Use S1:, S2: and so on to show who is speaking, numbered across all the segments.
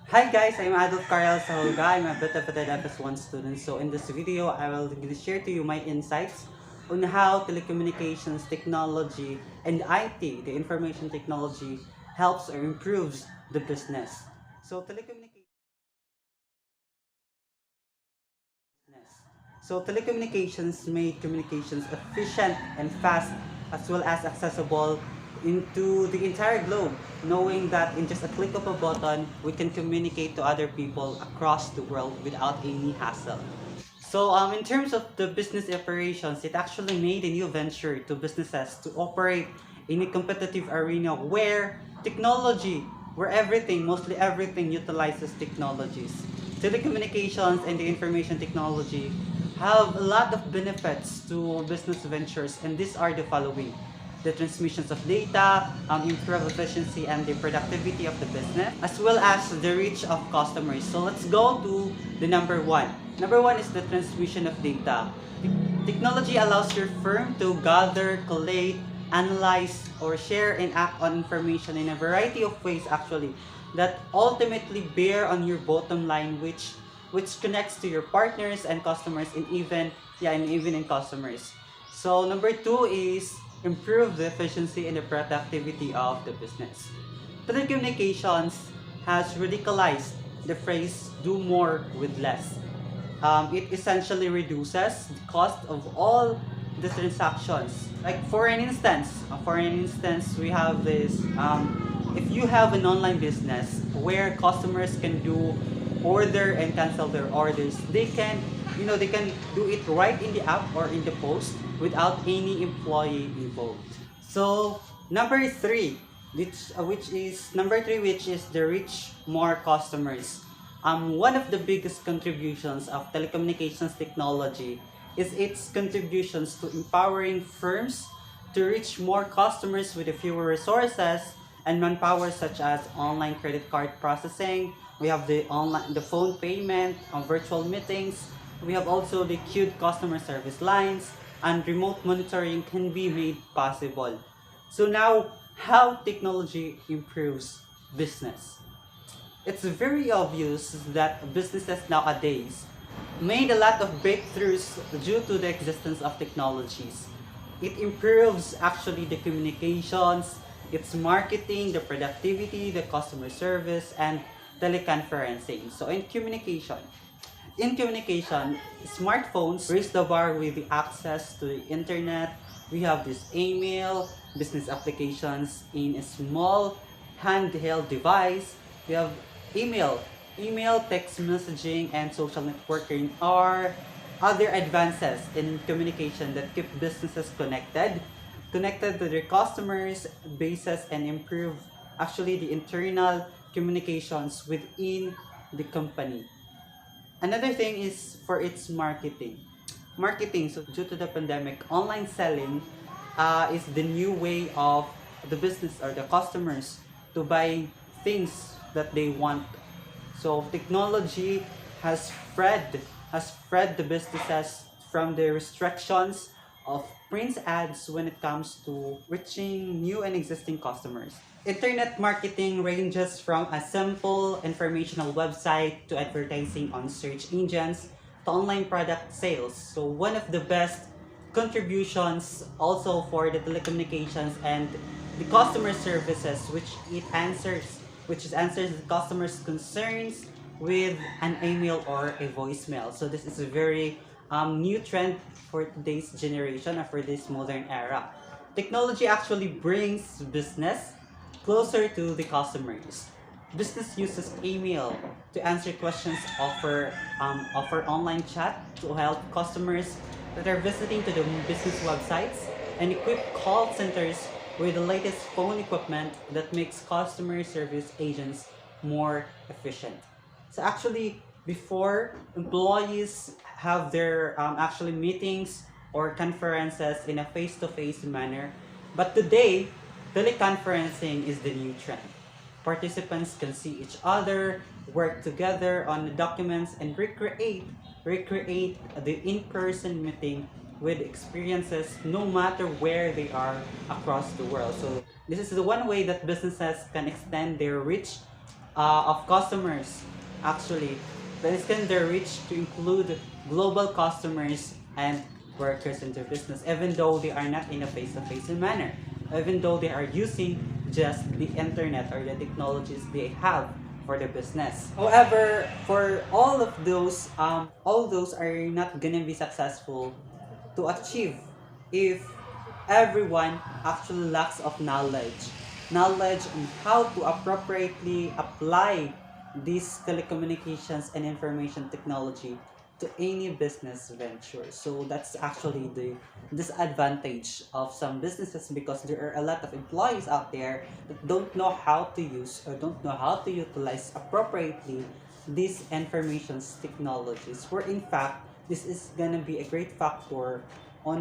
S1: Hi guys, I'm Adolf Carl Sahuga. I'm a Beta Beta FS1 student. So in this video, I will share to you my insights on how telecommunications technology and IT, the information technology, helps or improves the business. So telecommunications made communications efficient and fast as well as accessible into the entire globe, knowing that in just a click of a button, we can communicate to other people across the world without any hassle. So, in terms of the business operations, it actually made a new venture to businesses to operate in a competitive arena where everything, mostly everything, utilizes technologies. Telecommunications and the information technology have a lot of benefits to business ventures, and these are the following: the transmissions of data, improve efficiency and the productivity of the business, as well as the reach of customers. So let's go to the number one. Number one is the transmission of data. Technology allows your firm to gather, collate, analyze, or share and act on information in a variety of ways actually that ultimately bear on your bottom line, which connects to your partners and customers, and even in customers. So number two is improve the efficiency and the productivity of the business. Telecommunications has radicalized the phrase do more with less. It essentially reduces the cost of all the transactions. Like for an instance, we have this. If you have an online business where customers can do order and cancel their orders, they can do it right in the app or in the post without any employee involved. So number three, which is the reach more customers. One of the biggest contributions of telecommunications technology is its contributions to empowering firms to reach more customers with fewer resources and manpower, such as online credit card processing. We have the phone payment, virtual meetings. We have also the queued customer service lines, and remote monitoring can be made possible. So now, how technology improves business? It's very obvious that businesses nowadays made a lot of breakthroughs due to the existence of technologies. It improves actually the communications, its marketing, the productivity, the customer service, and teleconferencing. So in communication, smartphones raise the bar with the access to the internet. We have this email, business applications in a small handheld device. We have email, text messaging, and social networking are other advances in communication that keep businesses connected to their customers bases and improve actually the internal communications within the company. Another thing is for its marketing. So due to the pandemic, online selling is the new way of the business or the customers to buy things that they want. So technology has spread the businesses from the restrictions of print ads when it comes to reaching new and existing customers. Internet marketing ranges from a simple informational website to advertising on search engines to online product sales. So one of the best contributions also for the telecommunications and the customer services, which answers the customer's concerns with an email or a voicemail. So this is a very new trend for today's generation or for this modern era. Technology actually brings business closer to the customers. Business uses email to answer questions, offer online chat to help customers that are visiting to the business websites, and equip call centers with the latest phone equipment that makes customer service agents more efficient. So actually, before employees have their actually meetings or conferences in a face-to-face manner, but today teleconferencing is the new trend. Participants can see each other, work together on the documents, and recreate the in-person meeting with experiences no matter where they are across the world. So this is the one way that businesses can extend their reach of customers. Actually, to extend their reach to include global customers and workers in their business, even though they are not in a face-to-face manner, even though they are using just the internet or the technologies they have for the business. However, for all those are not gonna be successful to achieve if everyone actually lacks of knowledge on how to appropriately apply these telecommunications and information technology to any business venture. So that's actually the disadvantage of some businesses, because there are a lot of employees out there that don't know how to use or don't know how to utilize appropriately these information technologies, where in fact this is gonna be a great factor on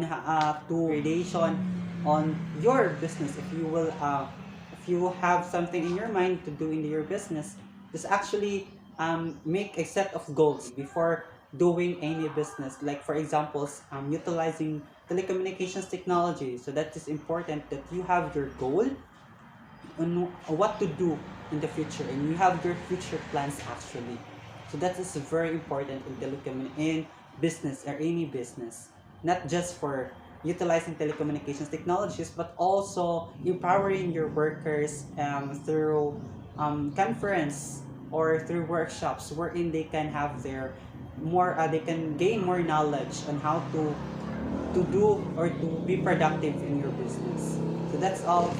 S1: to radiation on your business. If you have something in your mind to do in your business, just actually make a set of goals before doing any business, like for example utilizing telecommunications technology. So that is important that you have your goal on what to do in the future, and you have your future plans actually. So that is very important in in business or any business, not just for utilizing telecommunications technologies, but also empowering your workers through conference or through workshops wherein they can have their more they can gain more knowledge on how to do or to be productive in your business. So that's all.